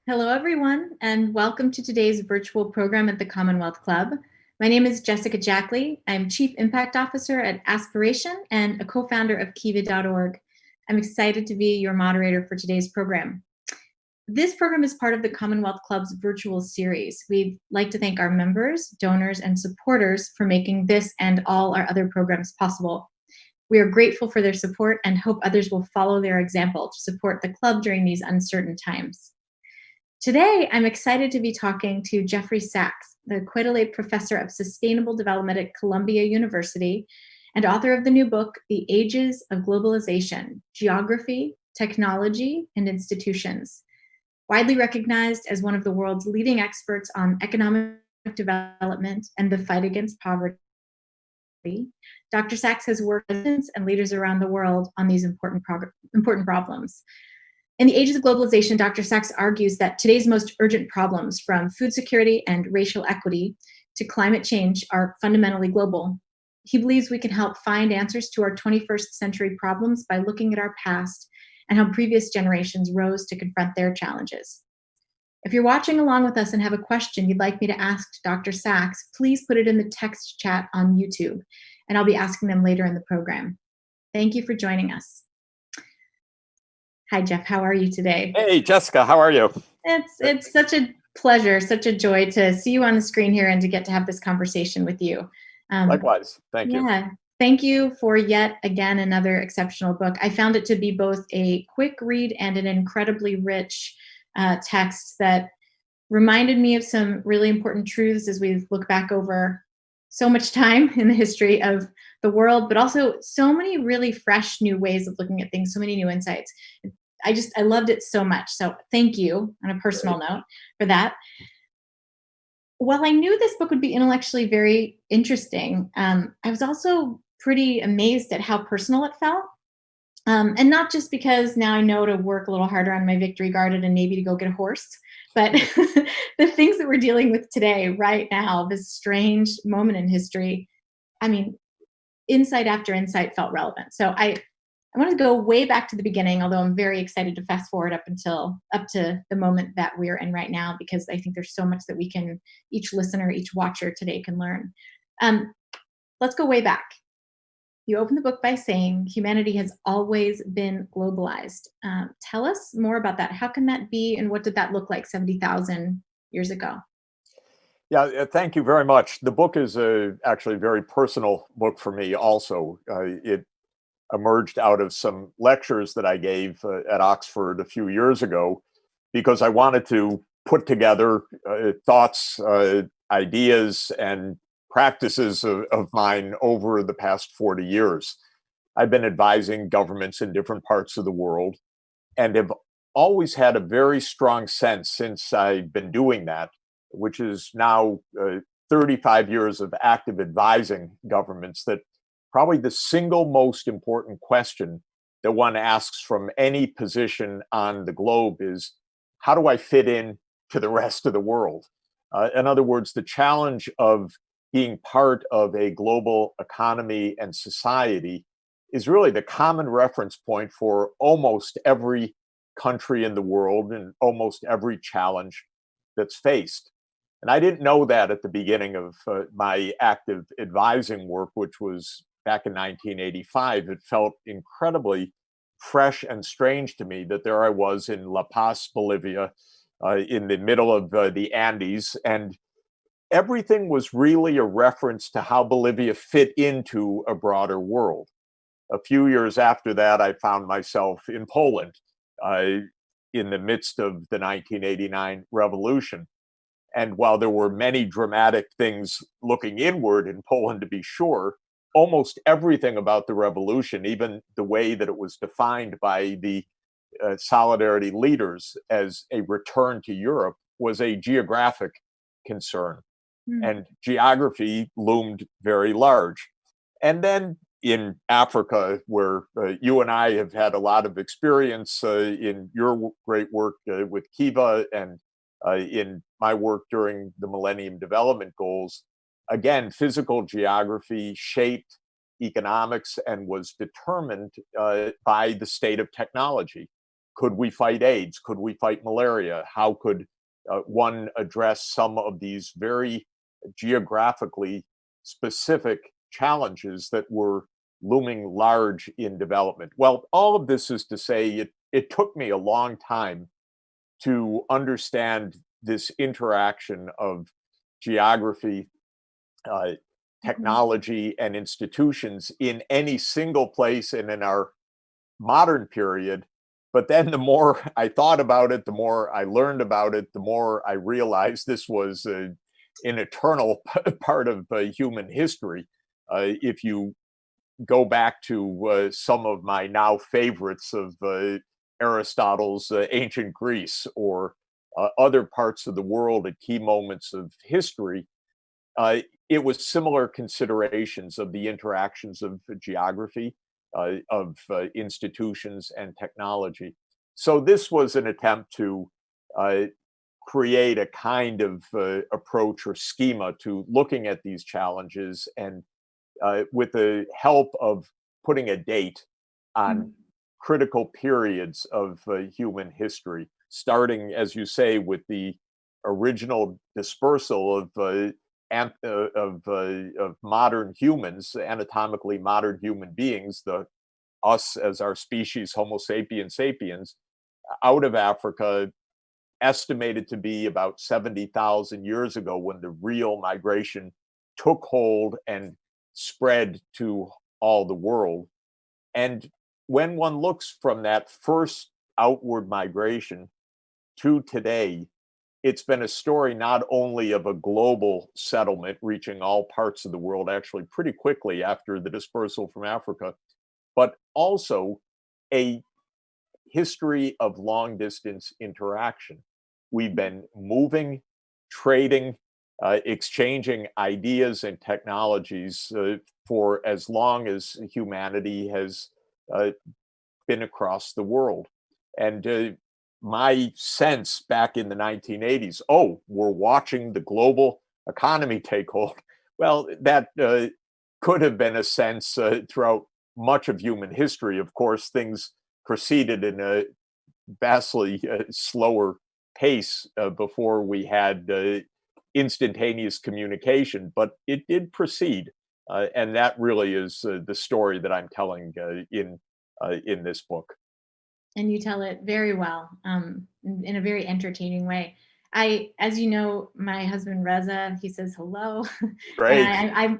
Hello, everyone, and welcome to today's virtual program at the Commonwealth Club. My name is Jessica Jackley. I'm Chief Impact Officer at Aspiration and a co-founder of Kiva.org. I'm excited to be your moderator for today's program. This program is part of the Commonwealth Club's virtual series. We'd like to thank our members, donors, and supporters for making this and all our other programs possible. We are grateful for their support and hope others will follow their example to support the club during these uncertain times. Today, I'm excited to be talking to Jeffrey Sachs, the Quetelet Professor of Sustainable Development at Columbia University and author of the new book, The Ages of Globalization: Geography, Technology, and Institutions. Widely recognized as one of the world's leading experts on economic development and the fight against poverty, Dr. Sachs has worked with students and leaders around the world on these important problems. In The Ages of Globalization, Dr. Sachs argues that today's most urgent problems, from food security and racial equity to climate change, are fundamentally global. He believes we can help find answers to our 21st century problems by looking at our past and how previous generations rose to confront their challenges. If you're watching along with us and have a question you'd like me to ask Dr. Sachs, please put it in the text chat on YouTube, and I'll be asking them later in the program. Thank you for joining us. Hi, Jeff. How are you today? Hey, Jessica. How are you? It's such a pleasure, such a joy to see you on the screen here and to get to have this conversation with you. Likewise. Thank you. Yeah, thank you for yet again another exceptional book. I found it to be both a quick read and an incredibly rich text that reminded me of some really important truths as we look back over so much time in the history of the world, but also so many really fresh new ways of looking at things, so many new insights. I loved it so much. So thank you on a personal note for that. While I knew this book would be intellectually very interesting, I was also pretty amazed at how personal it felt. And not just because now I know to work a little harder on my victory garden and maybe to go get a horse, but the things that we're dealing with today, right now, this strange moment in history, I mean, insight after insight felt relevant. So I want to go way back to the beginning, although I'm very excited to fast forward up to the moment that we're in right now, because I think there's so much that each listener, each watcher today can learn. Let's go way back. You open the book by saying humanity has always been globalized. Tell us more about that. How can that be, and what did that look like 70,000 years ago? Yeah, thank you very much. The book is actually a very personal book for me also. It emerged out of some lectures that I gave at Oxford a few years ago because I wanted to put together thoughts, ideas, and practices of mine over the past 40 years. I've been advising governments in different parts of the world and have always had a very strong sense since I've been doing that, which is now 35 years of active advising governments, that probably the single most important question that one asks from any position on the globe is, how do I fit in to the rest of the world? In other words, the challenge of being part of a global economy and society is really the common reference point for almost every country in the world and almost every challenge that's faced. And I didn't know that at the beginning of my active advising work, which was back in 1985. It felt incredibly fresh and strange to me that there I was in La Paz, Bolivia, in the middle of the Andes, and everything was really a reference to how Bolivia fit into a broader world. A few years after that, I found myself in Poland in the midst of the 1989 revolution. And while there were many dramatic things looking inward in Poland, to be sure, almost everything about the revolution, even the way that it was defined by the Solidarity leaders as a return to Europe, was a geographic concern. And geography loomed very large. And then in Africa, where you and I have had a lot of experience in your great work with Kiva and in my work during the Millennium Development Goals, again, physical geography shaped economics and was determined by the state of technology. could we fight AIDS? Could we fight malaria? How could one address some of these very geographically specific challenges that were looming large in development? Well, all of this is to say it took me a long time to understand this interaction of geography, technology, and institutions in any single place and in our modern period. But then the more I thought about it, the more I learned about it, the more I realized this was an eternal part of human history. If you go back to some of my now favorites of Aristotle's ancient Greece, or other parts of the world at key moments of history, it was similar considerations of the interactions of geography, of institutions and technology. So this was an attempt to create a kind of approach or schema to looking at these challenges, and with the help of putting a date on critical periods of human history, starting, as you say, with the original dispersal of modern humans, anatomically modern human beings, us as our species, Homo sapiens sapiens, out of Africa, estimated to be about 70,000 years ago, when the real migration took hold and spread to all the world. And when one looks from that first outward migration to today, it's been a story not only of a global settlement reaching all parts of the world actually pretty quickly after the dispersal from Africa, but also a history of long distance interaction. We've been moving, trading, exchanging ideas and technologies for as long as humanity has been across the world. And my sense back in the 1980s, oh, we're watching the global economy take hold. Well, that could have been a sense throughout much of human history. Of course, things proceeded in a vastly slower pace before we had instantaneous communication, but it did proceed. And that really is the story that I'm telling in this book. And you tell it very well, in a very entertaining way. As you know, my husband Reza, he says hello, and Great.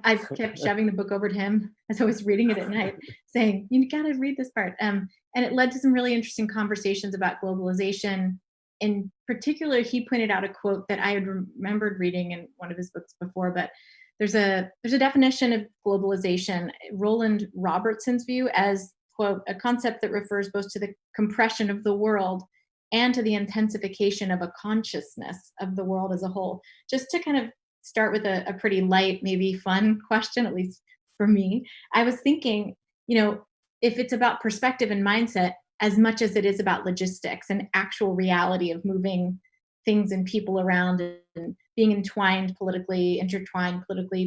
I've kept shoving the book over to him as I was reading it at night, saying, "You got to read this part." And it led to some really interesting conversations about globalization. In particular, he pointed out a quote that I had remembered reading in one of his books before, but there's a definition of globalization, Roland Robertson's view, as, quote, a concept that refers both to the compression of the world and to the intensification of a consciousness of the world as a whole. Just to kind of start with a pretty light, maybe fun question, at least for me, I was thinking, if it's about perspective and mindset as much as it is about logistics and actual reality of moving things and people around and being intertwined politically,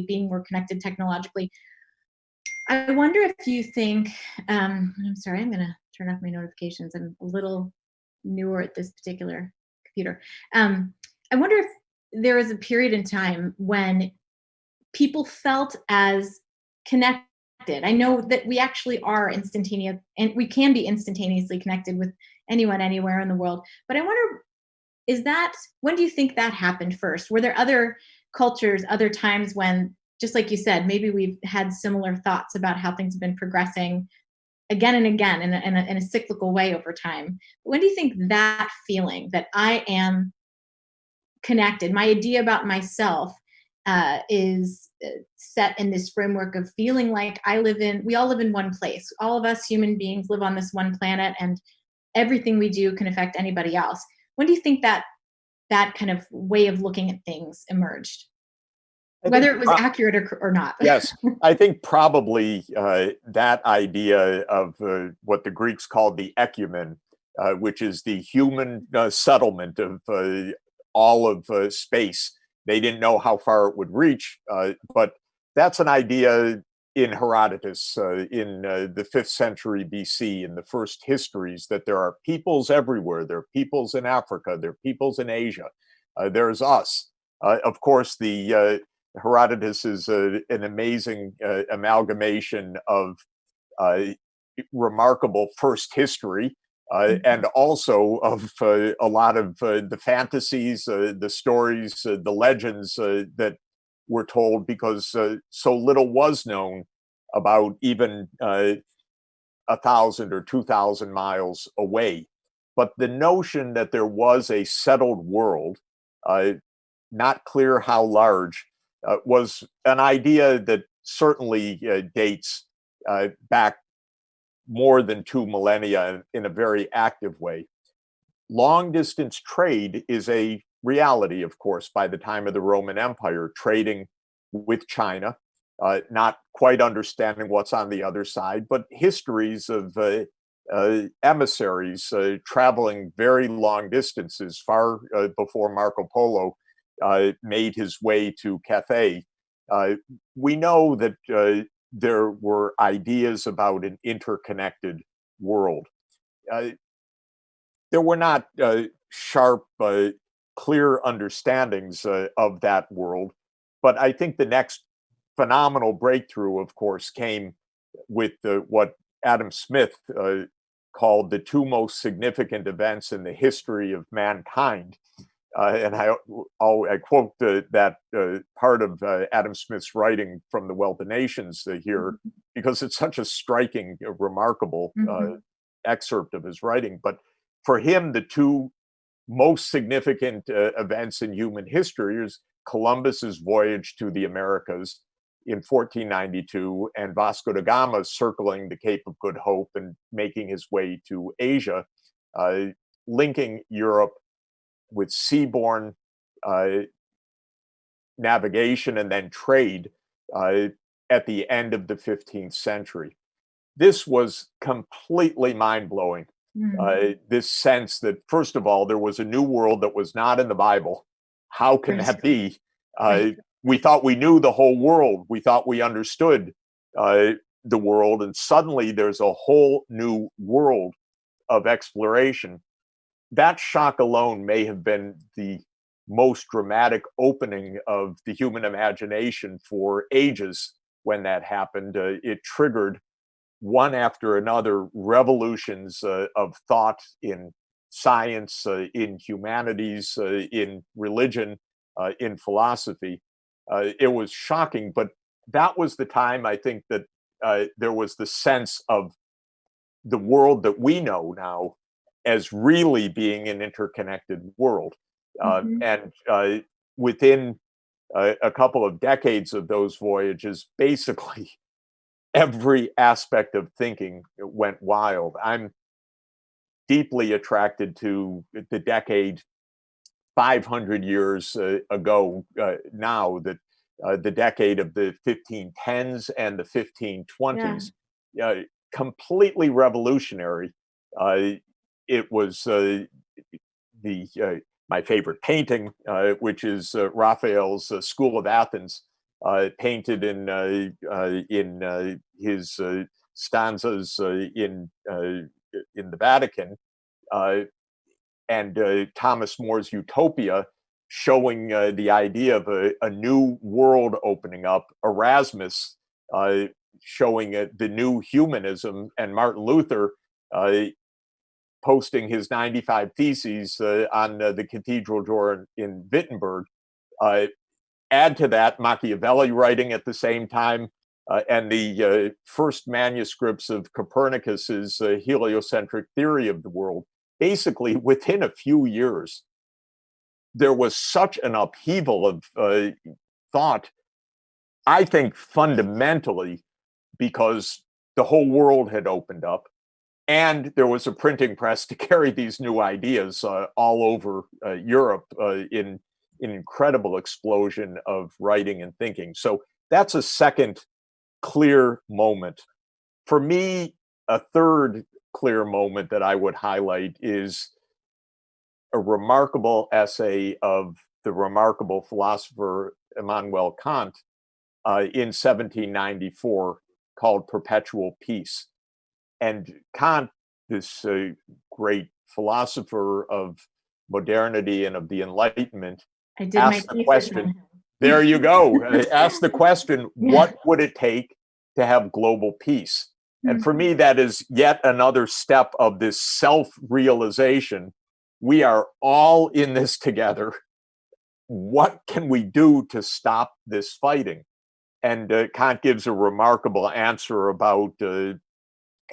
being more connected technologically, I wonder if you think, I'm sorry, I'm going to turn off my notifications. I'm a little newer at this particular computer. I wonder if there was a period in time when people felt as connected. I know that we actually are instantaneous, and we can be instantaneously connected with anyone, anywhere in the world. But I wonder, when do you think that happened first? Were there other cultures, other times when, just like you said, maybe we've had similar thoughts about how things have been progressing again and again in a cyclical way over time? When do you think that feeling that I am connected, my idea about myself, is set in this framework of feeling like we all live in one place. All of us human beings live on this one planet, and everything we do can affect anybody else. When do you think that kind of way of looking at things emerged? Whether it was accurate or not. Yes, I think probably that idea of what the Greeks called the ekumen, which is the human settlement of all of space. They didn't know how far it would reach, but that's an idea in Herodotus in the 5th century BC, in the first histories, that there are peoples everywhere. There are peoples in Africa. There are peoples in Asia. There's us. Of course, the Herodotus is an amazing amalgamation of remarkable first history, and also of a lot of the fantasies, the stories, the legends that were told, because so little was known about even 1,000 or 2,000 miles away. But the notion that there was a settled world, not clear how large, was an idea that certainly dates back more than 2 millennia in a very active way. Long distance trade is a reality, of course, by the time of the Roman Empire, trading with China, not quite understanding what's on the other side, but histories of emissaries traveling very long distances, far before Marco Polo made his way to Cathay. We know that there were ideas about an interconnected world. There were not sharp, clear understandings of that world, but I think the next phenomenal breakthrough, of course, came with what Adam Smith called the 2 most significant events in the history of mankind. And I quote that part of Adam Smith's writing from The Wealth of Nations here, because it's such a striking, remarkable excerpt of his writing. But for him, the 2 most significant events in human history is Columbus's voyage to the Americas in 1492 and Vasco da Gama circling the Cape of Good Hope and making his way to Asia, linking Europe with seaborne navigation and then trade at the end of the 15th century. This was completely mind-blowing. This sense that, first of all, there was a new world that was not in the Bible. How can that be? We thought we knew the whole world. We thought we understood the world, and suddenly there's a whole new world of exploration. That shock alone may have been the most dramatic opening of the human imagination for ages when that happened. It triggered one after another revolutions of thought in science, in humanities, in religion, in philosophy. It was shocking, but that was the time, I think, that there was the sense of the world that we know now as really being an interconnected world. And within a couple of decades of those voyages, basically every aspect of thinking went wild. I'm deeply attracted to the decade 500 years ago now, that the decade of the 1510s and the 1520s, completely revolutionary. It was my favorite painting, which is Raphael's School of Athens, painted in his stanzas in the Vatican, and Thomas More's Utopia, showing the idea of a new world opening up. Erasmus showing the new humanism, and Martin Luther posting his 95 Theses on the cathedral door in Wittenberg. Add to that Machiavelli writing at the same time, and the first manuscripts of Copernicus's heliocentric theory of the world. Basically, within a few years, there was such an upheaval of thought, I think fundamentally because the whole world had opened up, and there was a printing press to carry these new ideas all over Europe in an incredible explosion of writing and thinking. So that's a second clear moment. For me, a third clear moment that I would highlight is a remarkable essay of the remarkable philosopher Immanuel Kant in 1794, called perpetual peace. And Kant, this great philosopher of modernity and of the Enlightenment, I did my asked the thesis question, on him. there you go, asked the question, Yeah. what would it take to have global peace? And for me, that is yet another step of this self-realization. We are all in this together. What can we do to stop this fighting? And Kant gives a remarkable answer about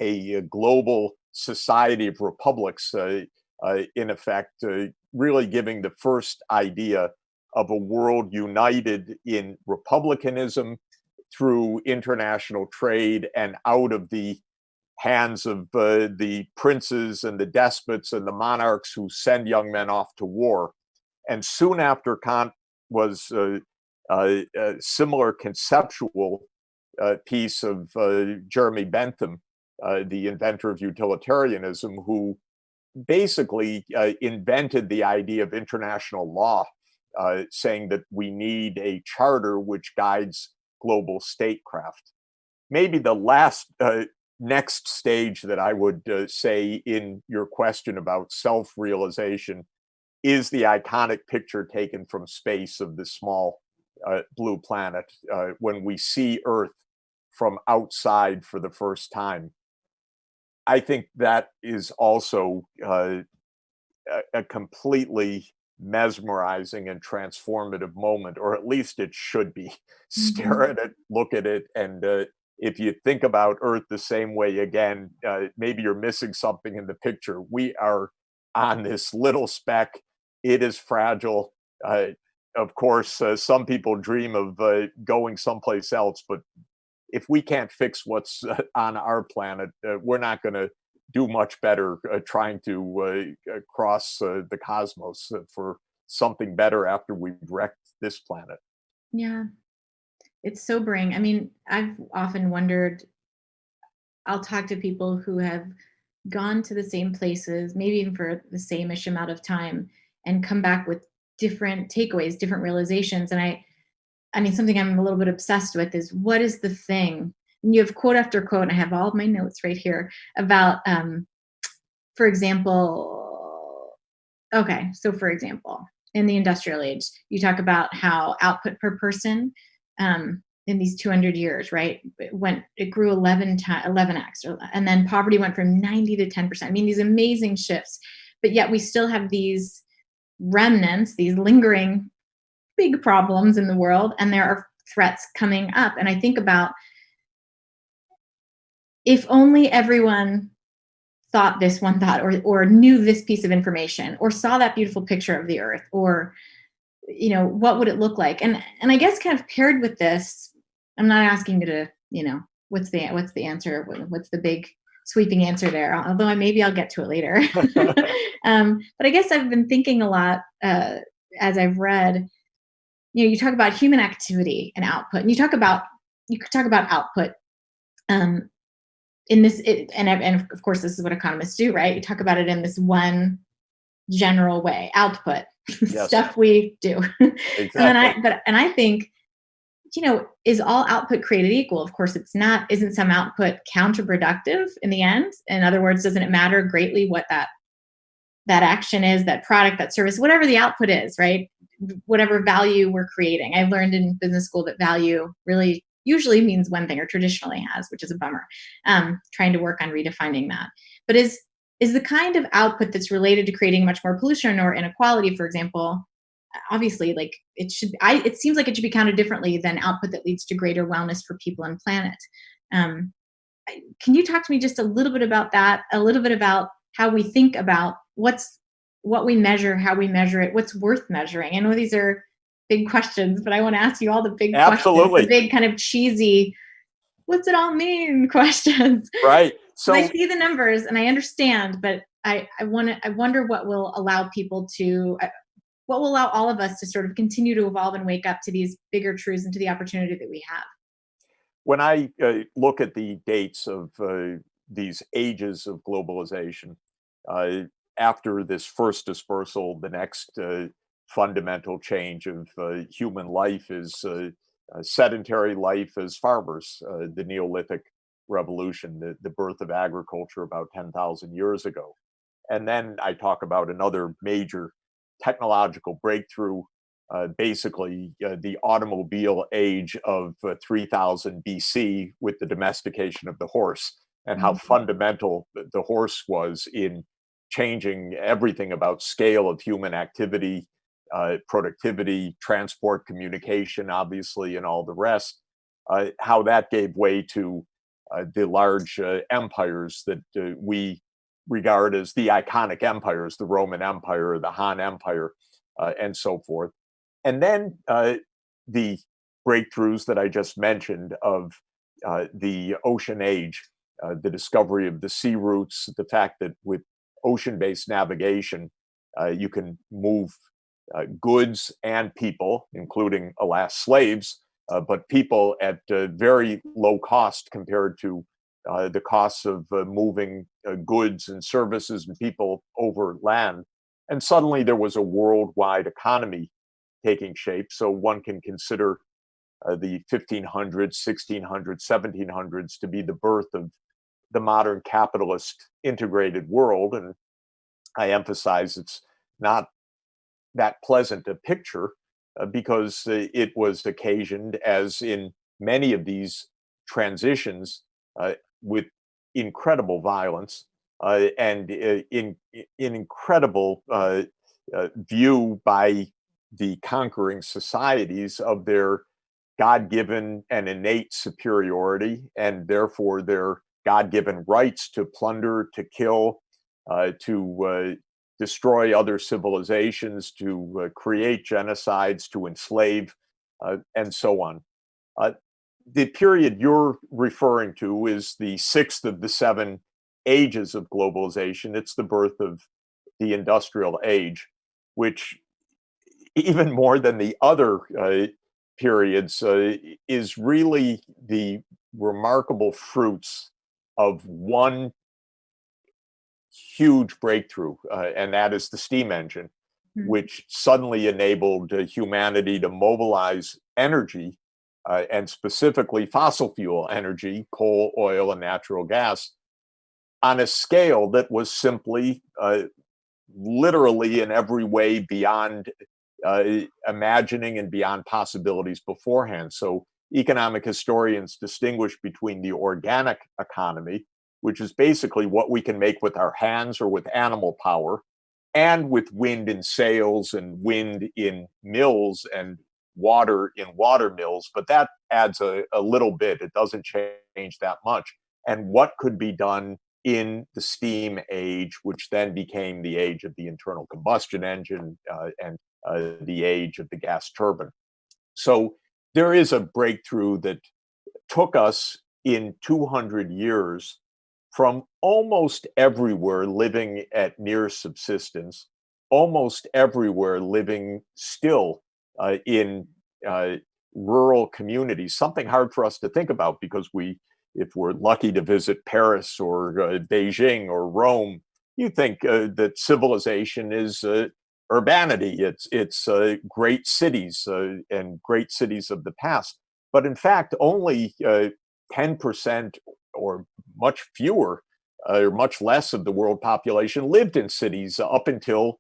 a global society of republics, in effect, really giving the first idea of a world united in republicanism through international trade and out of the hands of the princes and the despots and the monarchs who send young men off to war. And soon after Kant was a similar conceptual piece of Jeremy Bentham, the inventor of utilitarianism, who basically invented the idea of international law, saying that we need a charter which guides global statecraft. Maybe the last next stage that I would say in your question about self-realization is the iconic picture taken from space of the small blue planet when we see Earth from outside for the first time. I think that is also a completely mesmerizing and transformative moment, or at least it should be. Stare at it, look at it, and if you think about Earth the same way again, maybe you're missing something in the picture. We are on this little speck. It is fragile. Of course, some people dream of going someplace else, but if we can't fix what's on our planet, we're not going to do much better trying to cross the cosmos for something better after we've wrecked this planet. Yeah, it's sobering. I mean, I've often wondered, I'll talk to people who have gone to the same places, maybe even for the same-ish amount of time, and come back with different takeaways, different realizations. And I mean, something I'm a little bit obsessed with is, what is the thing? And you have quote after quote, and I have all of my notes right here about, for example, okay, so for example, in the industrial age, you talk about how output per person in these 200 years, right? It grew 11x, and then poverty went from 90 to 10%. I mean, these amazing shifts, but yet we still have these remnants, these lingering big problems in the world, and there are threats coming up. And I think about, if only everyone thought this one thought, or knew this piece of information, or saw that beautiful picture of the Earth, or what would it look like? And I guess kind of paired with this, I'm not asking you to, what's the answer, what's the big sweeping answer there, although maybe I'll get to it later. But I guess I've been thinking a lot as I've read. You talk about human activity and output, and you could talk about output in this, and of course this is what economists do, right? You talk about it in this one general way: output, Yes. stuff we do. Exactly. And I think, is all output created equal? Of course it's not. Isn't some output counterproductive in the end? In other words, doesn't it matter greatly what that action is, that product, that service, whatever the output is, right? Whatever value we're creating. I've learned in business school that value really usually means one thing, or traditionally has, which is a bummer. Trying to work on redefining that. But is the kind of output that's related to creating much more pollution or inequality, for example, obviously, like, it seems like it should be counted differently than output that leads to greater wellness for people and planet. Can you talk to me just a little bit about that? A little bit about how we think about what we measure, how we measure it, what's worth measuring. I know these are big questions, but I want to ask you all the big Absolutely. questions, the big kind of cheesy, what's it all mean questions. Right. So I see the numbers and I understand, but I wonder what will allow people to, what will allow all of us to sort of continue to evolve and wake up to these bigger truths and to the opportunity that we have. when I look at the dates of these ages of globalization, after this first dispersal, the next fundamental change of human life is sedentary life as farmers, the Neolithic revolution, the birth of agriculture about 10,000 years ago. And then I talk about another major technological breakthrough, basically the automobile age of 3000 BC with the domestication of the horse, and how fundamental the horse was in changing everything about scale of human activity, productivity, transport, communication, obviously, and all the rest. How that gave way to the large empires that we regard as the iconic empires, the Roman Empire, the Han Empire, and so forth. And then the breakthroughs that I just mentioned of the ocean age, the discovery of the sea routes, the fact that with ocean-based navigation, you can move goods and people, including, alas, slaves, but people at very low cost compared to the costs of moving goods and services and people over land. And suddenly there was a worldwide economy taking shape. So one can consider the 1500s, 1600s, 1700s to be the birth of the modern capitalist integrated world. And I emphasize it's not that pleasant a picture because it was occasioned, as in many of these transitions, with incredible violence and in incredible view by the conquering societies of their God-given and innate superiority, and therefore their God-given rights to plunder, to kill, to destroy other civilizations, to create genocides, to enslave, and so on. The period you're referring to is the sixth of the seven ages of globalization. It's the birth of the industrial age, which, even more than the other periods, is really the remarkable fruits of one huge breakthrough, and that is the steam engine, which suddenly enabled humanity to mobilize energy, and specifically fossil fuel energy, coal, oil, and natural gas, on a scale that was simply, literally in every way beyond imagining and beyond possibilities beforehand. So economic historians distinguish between the organic economy, which is basically what we can make with our hands or with animal power, and with wind in sails and wind in mills and water in water mills. But that adds a little bit. It doesn't change that much. And what could be done in the steam age, which then became the age of the internal combustion engine and the age of the gas turbine. So there is a breakthrough that took us in 200 years from almost everywhere living at near subsistence, almost everywhere living still in rural communities, something hard for us to think about because if we're lucky to visit Paris or Beijing or Rome, you think that civilization is urbanity. It's great cities and great cities of the past. But in fact, only 10% or much fewer or much less of the world population lived in cities up until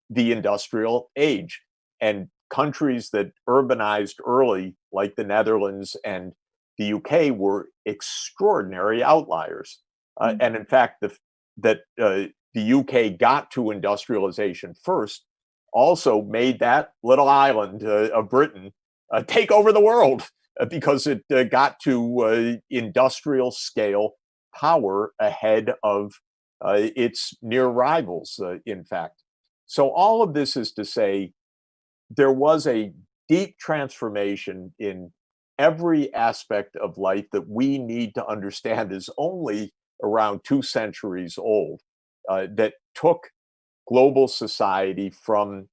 the industrial age. And countries that urbanized early, like the Netherlands and the UK, were extraordinary outliers. And in fact, the UK got to industrialization first, also made that little island of Britain take over the world because it got to industrial scale power ahead of its near rivals, in fact. So all of this is to say there was a deep transformation in every aspect of life that we need to understand is only around 2 centuries old, that took global society from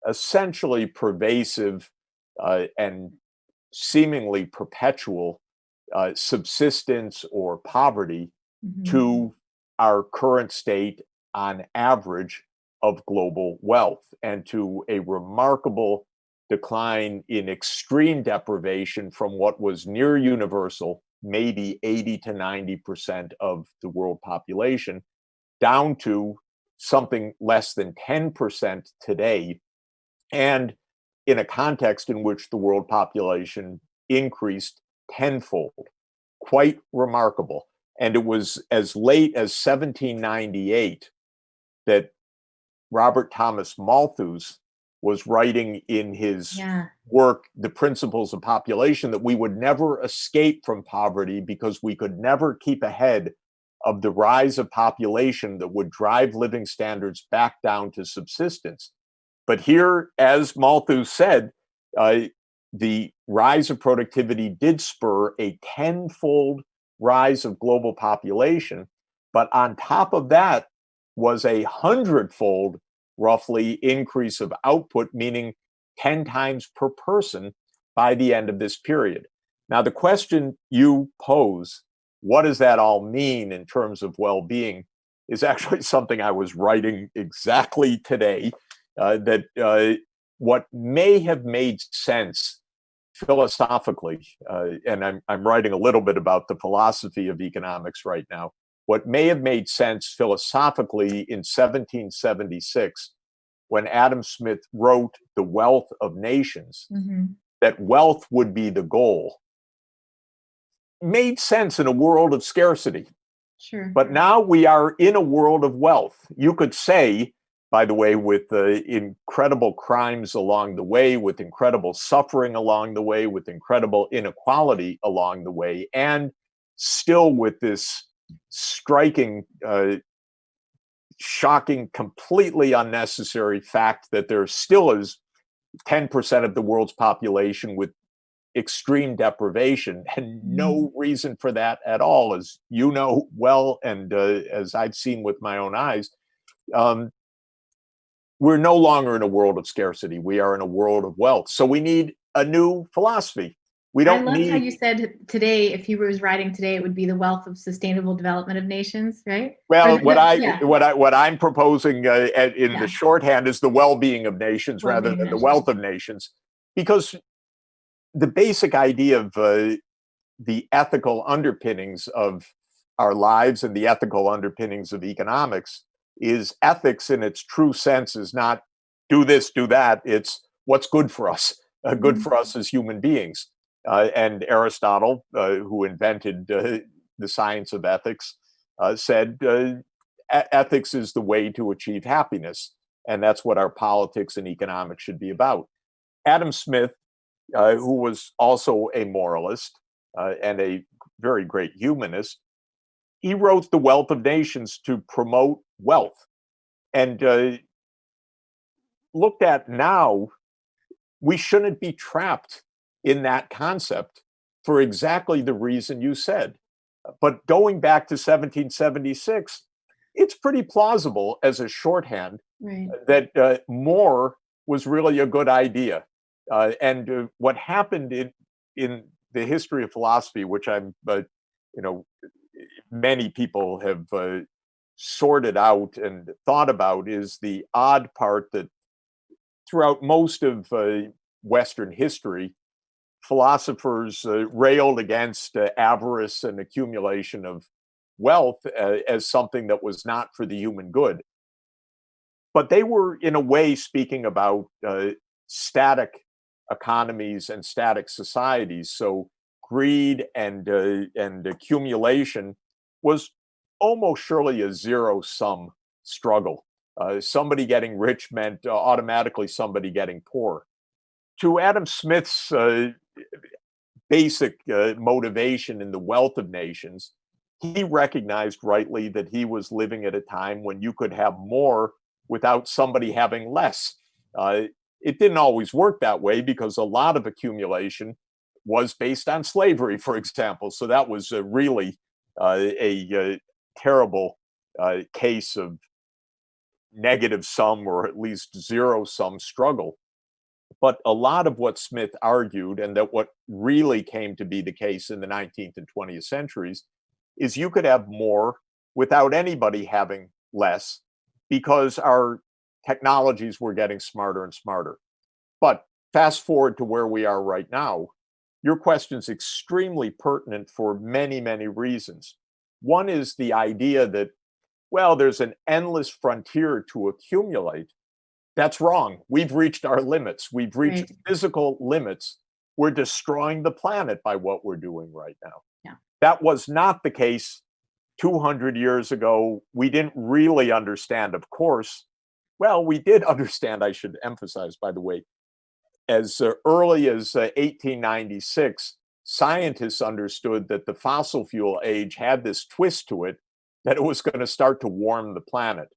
essentially pervasive and seemingly perpetual subsistence or poverty to our current state on average of global wealth, and to a remarkable decline in extreme deprivation from what was near universal maybe 80 to 90% of the world population, down to something less than 10% today, and in a context in which the world population increased tenfold. Quite remarkable. And it was as late as 1798 that Robert Thomas Malthus was writing in his work, The Principles of Population, that we would never escape from poverty because we could never keep ahead of the rise of population that would drive living standards back down to subsistence. But here, as Malthus said, the rise of productivity did spur a tenfold rise of global population. But on top of that was a hundredfold, roughly, increase of output, meaning 10 times per person by the end of this period. Now, the question you pose, what does that all mean in terms of well-being, is actually something I was writing exactly today. What may have made sense philosophically, and I'm writing a little bit about the philosophy of economics right now, what may have made sense philosophically in 1776, when Adam Smith wrote The Wealth of Nations, that wealth would be the goal, made sense in a world of scarcity. Sure. But now we are in a world of wealth. You could say, by the way, with incredible crimes along the way, with incredible suffering along the way, with incredible inequality along the way, and still with this striking, shocking, completely unnecessary fact that there still is 10% of the world's population with extreme deprivation, and no reason for that at all, as you know well, and as I've seen with my own eyes. We're no longer in a world of scarcity. We are in a world of wealth. So we need a new philosophy. We don't I loved need. how you said today, if he was writing today, it would be the wealth of sustainable development of nations, right? Well, Or, what I'm proposing in the shorthand is the well-being of nations rather than the wealth of nations, because the basic idea of the ethical underpinnings of our lives and the ethical underpinnings of economics is ethics in its true sense is not do this, do that. It's what's good for us, good for us as human beings. And Aristotle, who invented the science of ethics, said ethics is the way to achieve happiness. And that's what our politics and economics should be about. Adam Smith, who was also a moralist and a very great humanist, he wrote The Wealth of Nations to promote wealth. And looked at now, we shouldn't be trapped in that concept for exactly the reason you said. But going back to 1776, it's pretty plausible as a shorthand that more was really a good idea. And what happened in the history of philosophy, which many people have sorted out and thought about, is the odd part that throughout most of Western history, philosophers railed against avarice and accumulation of wealth as something that was not for the human good. But they were, in a way, speaking about static economies and static societies. So greed and accumulation was almost surely a zero-sum struggle. Somebody getting rich meant automatically somebody getting poor. To Adam Smith's basic motivation in The Wealth of Nations, he recognized rightly that he was living at a time when you could have more without somebody having less. It didn't always work that way because a lot of accumulation was based on slavery, for example. So that was really a terrible case of negative sum, or at least zero sum struggle. But a lot of what Smith argued, and that what really came to be the case in the 19th and 20th centuries, is you could have more without anybody having less, because our technologies were getting smarter and smarter. But fast forward to where we are right now, your question is extremely pertinent for many, many reasons. One is the idea that, well, there's an endless frontier to accumulate. That's wrong. We've reached our limits. We've reached Right. physical limits. We're destroying the planet by what we're doing right now. Yeah. That was not the case 200 years ago. We didn't really understand, of course. Well, we did understand, I should emphasize, by the way, as early as 1896, scientists understood that the fossil fuel age had this twist to it, that it was going to start to warm the planet.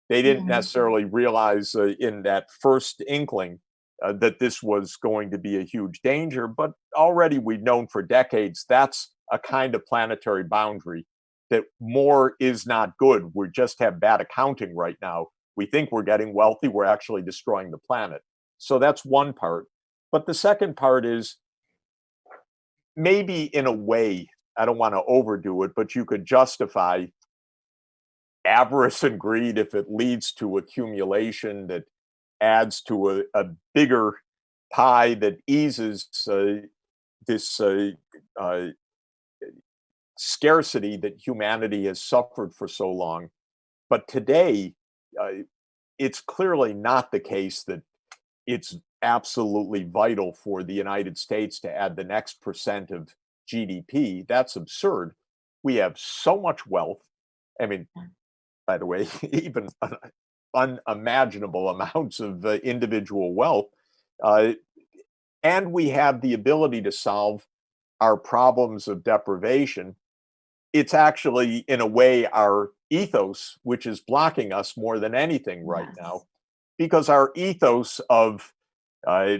They didn't Yeah. necessarily realize in that first inkling that this was going to be a huge danger, but already we've known for decades that's a kind of planetary boundary, that more is not good. We just have bad accounting right now. We think we're getting wealthy, we're actually destroying the planet. So that's one part. But the second part is, maybe in a way, I don't want to overdo it, but you could justify avarice and greed if it leads to accumulation that adds to a bigger pie that eases this uh, scarcity that humanity has suffered for so long. But today, uh, it's clearly not the case that it's absolutely vital for the United States to add the next percent of GDP. That's absurd. We have so much wealth. I mean, by the way, even unimaginable amounts of individual wealth. Uh, and we have the ability to solve our problems of deprivation. It's actually, in a way, our ethos, which is blocking us more than anything right now, Yes. because our ethos of uh,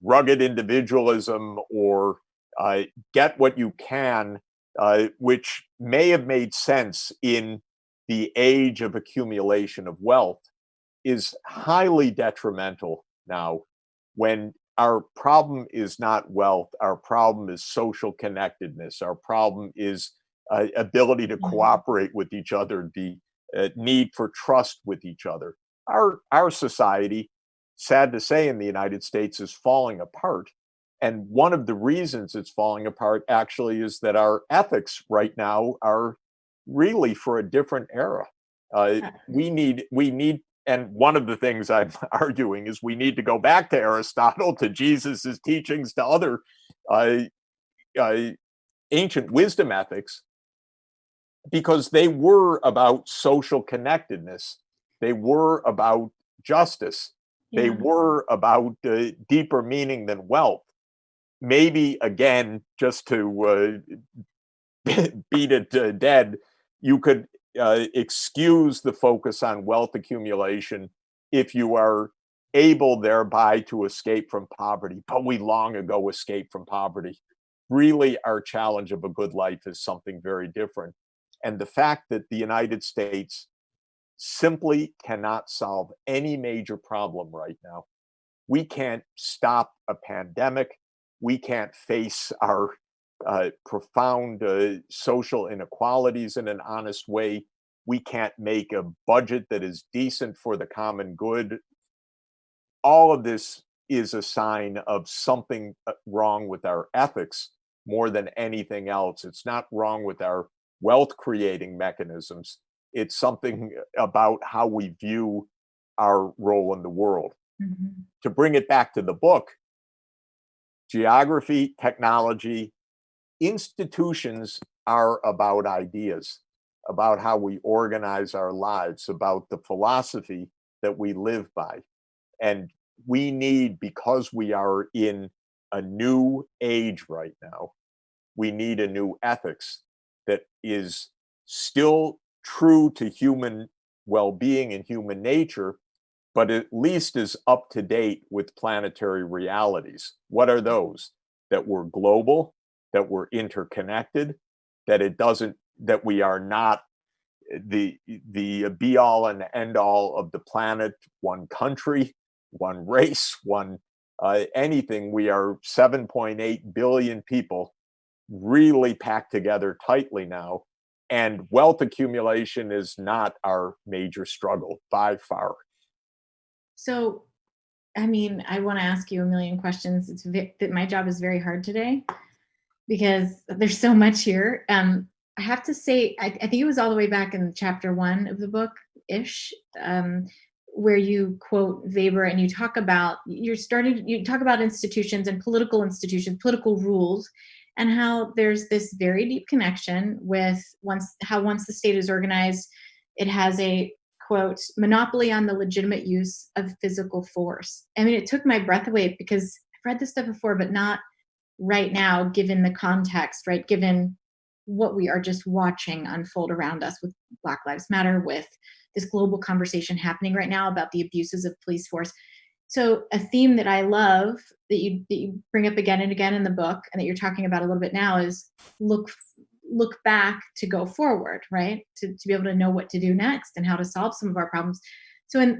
rugged individualism or get what you can, which may have made sense in the age of accumulation of wealth, is highly detrimental now, when our problem is not wealth, our problem is social connectedness, our problem is ability to Yeah. cooperate with each other, the need for trust with each other. Our society, sad to say, in the United States, is falling apart. And one of the reasons it's falling apart actually is that our ethics right now are really for a different era. We need, and one of the things I'm arguing is we need to go back to Aristotle, to Jesus's teachings, to other uh, uh, ancient wisdom ethics, because they were about social connectedness. They were about justice. They Yeah. were about deeper meaning than wealth. Maybe, again, just to beat it dead, you could excuse the focus on wealth accumulation if you are able thereby to escape from poverty. But we long ago escaped from poverty. Really, our challenge of a good life is something very different. And the fact that the United States simply cannot solve any major problem right now. We can't stop a pandemic. We can't face our profound social inequalities in an honest way. We can't make a budget that is decent for the common good. All of this is a sign of something wrong with our ethics more than anything else. It's not wrong with our wealth creating mechanisms. It's something about how we view our role in the world. Mhm. To bring it back to the book, geography, technology, institutions are about ideas, about how we organize our lives, about the philosophy that we live by. And we need, because we are in a new age right now, we need a new ethics that is still true to human well being and human nature, but at least is up to date with planetary realities. What are those? That we're global, that we're interconnected, that it doesn't, that we are not the be all and end all of the planet, one country, one race, one anything. We are 7.8 billion people really packed together tightly now. And wealth accumulation is not our major struggle by far. So I mean, I want to ask you a million questions. That my job is very hard today because there's so much here. I have to say, I think it was all the way back in chapter 1 of the book ish, where you quote Weber and you talk about institutions and political rules, and how there's this very deep connection with once the state is organized, it has a quote monopoly on the legitimate use of physical force. I mean, it took my breath away because I've read this stuff before, but not right now, given the context, right? Given what we are just watching unfold around us with Black Lives Matter, with this global conversation happening right now about the abuses of police force. So a theme that I love that you bring up again and again in the book, and that you're talking about a little bit now, is look back to go forward, right? To be able to know what to do next and how to solve some of our problems. So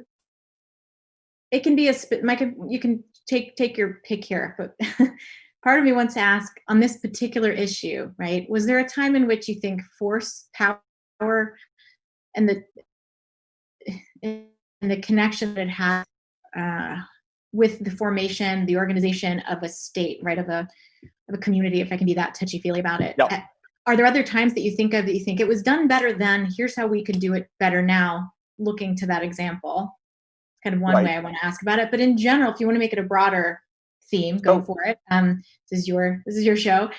it can be Micah, you can take your pick here, but part of me wants to ask on this particular issue, right? Was there a time in which you think force, power, and the connection that it has with the formation, the organization of a state, right? Of a community, if I can be that touchy-feely about it. Yep. Are there other times that you think of that you think it was done better then, here's how we could do it better now, looking to that example? Kind of one Right. way I want to ask about it. But in general, if you want to make it a broader theme, go for it. This is your show.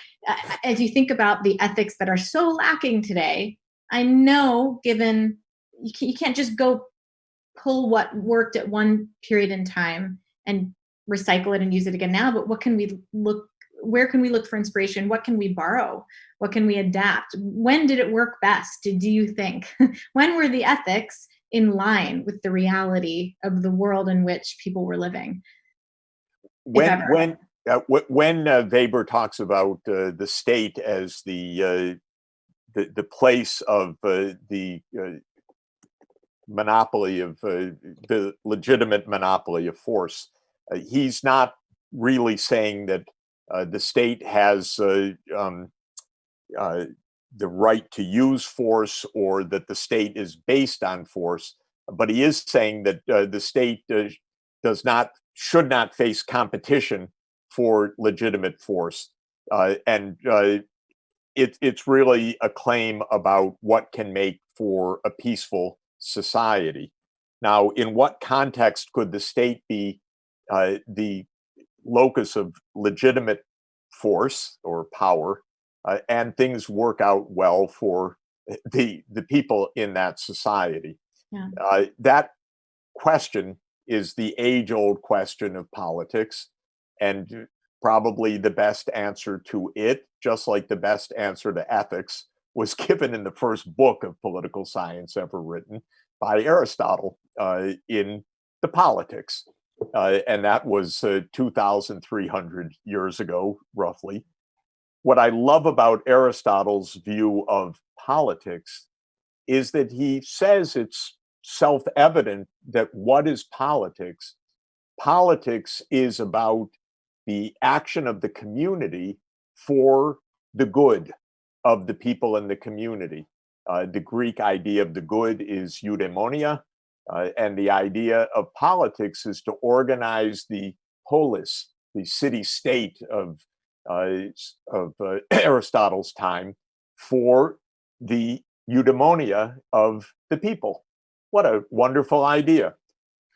As you think about the ethics that are so lacking today, I know given you can't just go pull what worked at one period in time and recycle it and use it again now, but where can we look for inspiration? What can we borrow? What can we adapt? When did it work best? Do you think? When were the ethics in line with the reality of the world in which people were living? When Weber talks about the state as the place of the monopoly of the legitimate monopoly of force, he's not really saying that the state has the right to use force, or that the state is based on force, but he is saying that the state should not face competition for legitimate force, and it's really a claim about what can make for a peaceful society. Now, in what context could the state be the locus of legitimate force or power, and things work out well for the people in that society? Yeah. That question is the age-old question of politics, and probably the best answer to it, just like the best answer to ethics, was given in the first book of political science ever written by Aristotle in the Politics. And that was 2,300 years ago, roughly. What I love about Aristotle's view of politics is that he says it's self-evident that what is politics? Politics is about the action of the community for the good of the people in the community. The Greek idea of the good is eudaimonia, and the idea of politics is to organize the polis, the city-state of Aristotle's time, for the eudaimonia of the people. What a wonderful idea.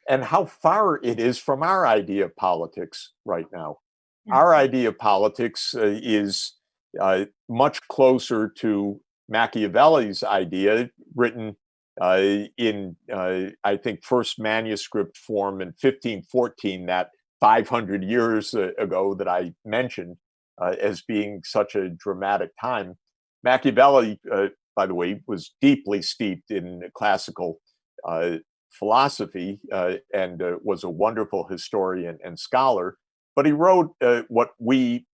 And how far it is from our idea of politics right now. Yeah. Our idea of politics is much closer to Machiavelli's idea, written in, I think, first manuscript form in 1514, that 500 years ago that I mentioned as being such a dramatic time. Machiavelli, by the way, was deeply steeped in classical philosophy and was a wonderful historian and scholar, but he wrote what we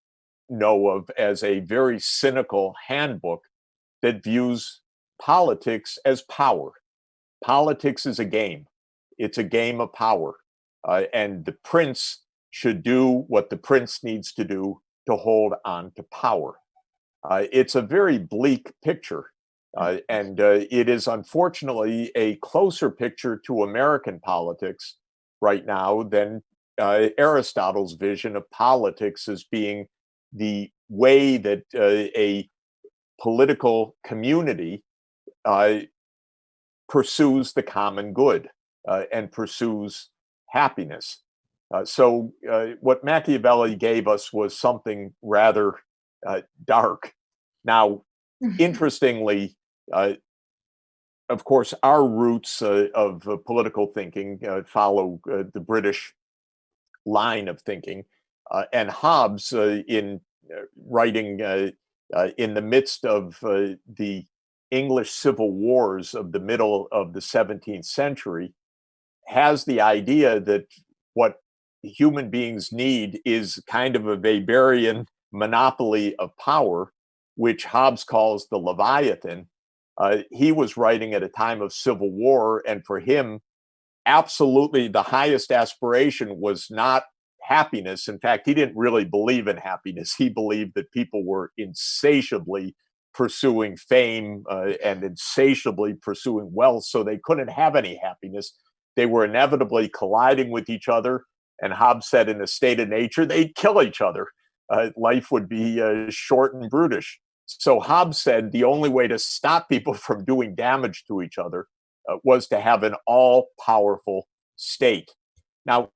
know of as a very cynical handbook that views politics as power. Politics is a game. It's a game of power. And the prince should do what the prince needs to do to hold on to power. It's a very bleak picture. And it is unfortunately a closer picture to American politics right now than Aristotle's vision of politics as being the way that a political community pursues the common good and pursues happiness. So what Machiavelli gave us was something rather dark. Now, interestingly, of course, our roots of political thinking follow the British line of thinking. And Hobbes, in writing in the midst of the English civil wars of the middle of the 17th century, has the idea that what human beings need is kind of a Weberian monopoly of power, which Hobbes calls the Leviathan. He was writing at a time of civil war, and for him, absolutely the highest aspiration was not happiness. In fact, he didn't really believe in happiness. He believed that people were insatiably pursuing fame and insatiably pursuing wealth, so they couldn't have any happiness. They were inevitably colliding with each other. And Hobbes said, in a state of nature, they'd kill each other. Life would be short and brutish. So Hobbes said the only way to stop people from doing damage to each other was to have an all-powerful state. Now,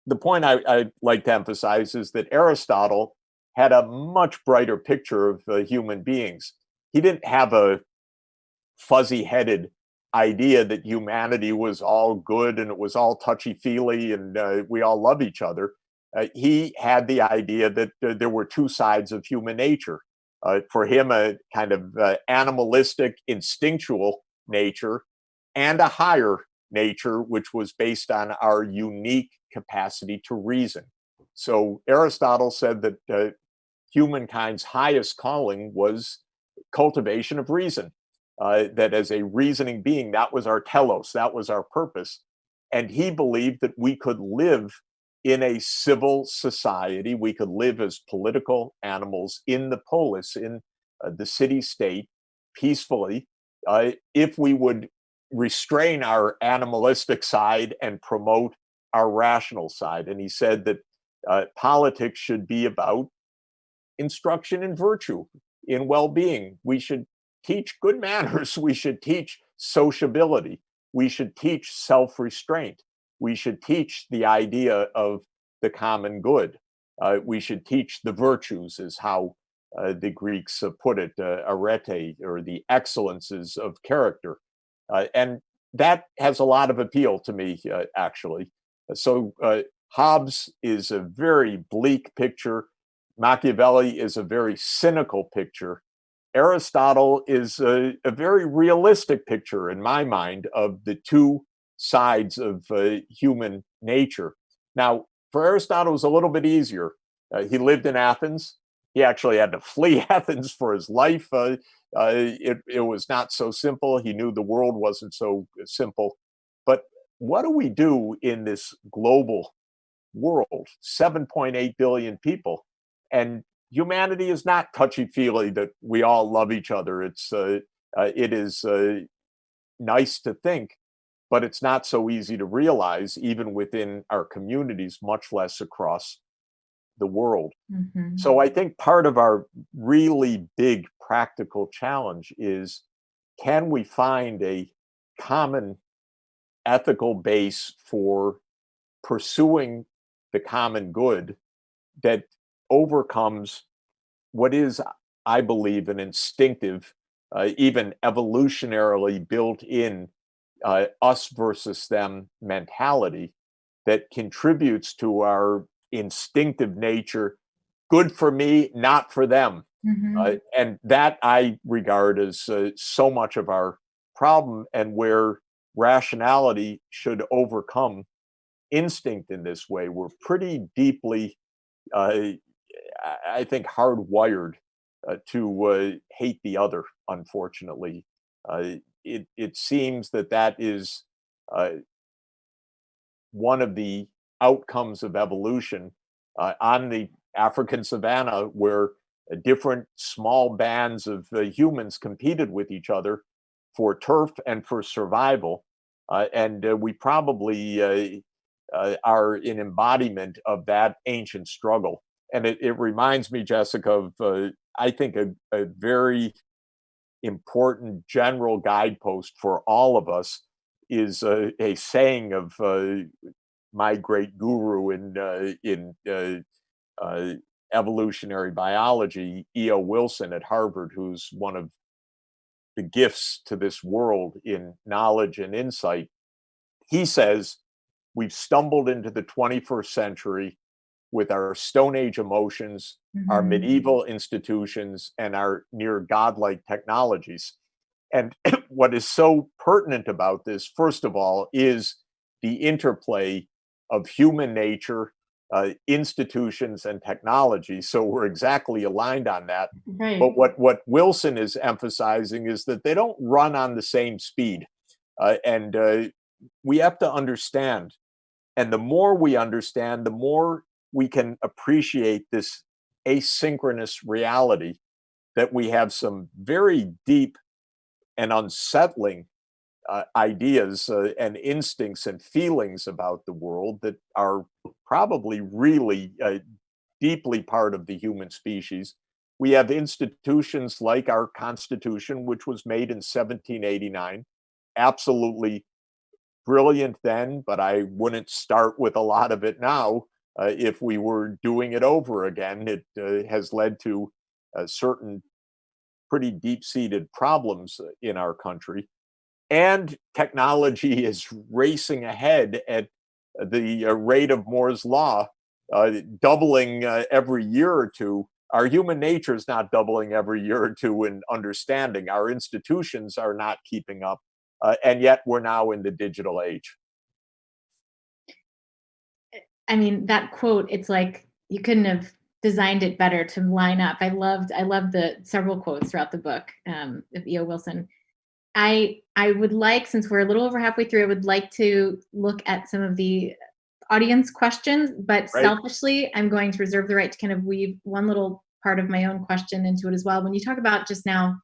the point I'd like to emphasize is that Aristotle had a much brighter picture of human beings. He didn't have a fuzzy-headed idea that humanity was all good and it was all touchy-feely and we all love each other. He had the idea that there were two sides of human nature. For him, a kind of animalistic, instinctual nature, and a higher nature, which was based on our unique capacity to reason. So Aristotle said that humankind's highest calling was cultivation of reason, that as a reasoning being, that was our telos, that was our purpose. And he believed that we could live in a civil society, we could live as political animals in the polis, in the city-state, peacefully, if we would restrain our animalistic side and promote our rational side. And he said that politics should be about instruction in virtue, in well-being. We should teach good manners. We should teach sociability. We should teach self-restraint. We should teach the idea of the common good. We should teach the virtues, is how the Greeks put it, arete, or the excellences of character. And that has a lot of appeal to me, actually. So Hobbes is a very bleak picture. Machiavelli is a very cynical picture. Aristotle is a very realistic picture, in my mind, of the two sides of human nature. Now, for Aristotle, it was a little bit easier. He lived in Athens. He actually had to flee Athens for his life. It was not so simple. He knew the world wasn't so simple. But what do we do in this global world? 7.8 billion people. And humanity is not touchy-feely that we all love each other. It is nice to think, but it's not so easy to realize, even within our communities, much less across the world. Mm-hmm. So I think part of our really big practical challenge is, can we find a common ethical base for pursuing the common good that overcomes what is, I believe, an instinctive, even evolutionarily built in us versus them mentality that contributes to our instinctive nature, good for me, not for them. Mm-hmm. And that I regard as so much of our problem, and where rationality should overcome instinct in this way. We're pretty deeply, I think, hardwired to hate the other, unfortunately. It seems that is one of the outcomes of evolution on the African savanna, where different small bands of humans competed with each other for turf and for survival. And we probably are an embodiment of that ancient struggle. And it reminds me, Jessica, of I think a very important general guidepost for all of us is a saying of my great guru in evolutionary biology, E.O. Wilson at Harvard, who's one of the gifts to this world in knowledge and insight. He says, we've stumbled into the 21st century with our Stone Age emotions, our medieval institutions, and our near godlike technologies. And what is so pertinent about this, first of all, is the interplay of human nature, institutions, and technology. So we're exactly aligned on that. Right. But what Wilson is emphasizing is that they don't run on the same speed. And we have to understand. And the more we understand, the more we can appreciate this asynchronous reality, that we have some very deep and unsettling ideas and instincts and feelings about the world that are probably really deeply part of the human species. We have institutions like our Constitution, which was made in 1789, absolutely brilliant then, but I wouldn't start with a lot of it now. If we were doing it over again, it has led to certain pretty deep-seated problems in our country. And technology is racing ahead at the rate of Moore's law, doubling every year or two. Our human nature is not doubling every year or two in understanding. Our institutions are not keeping up. And yet we're now in the digital age. I mean, that quote, it's like you couldn't have designed it better to line up. I loved the several quotes throughout the book of E.O. Wilson. I would like, since we're a little over halfway through, I would like to look at some of the audience questions, but Right. selfishly, I'm going to reserve the right to kind of weave one little part of my own question into it as well. When you talk about just now,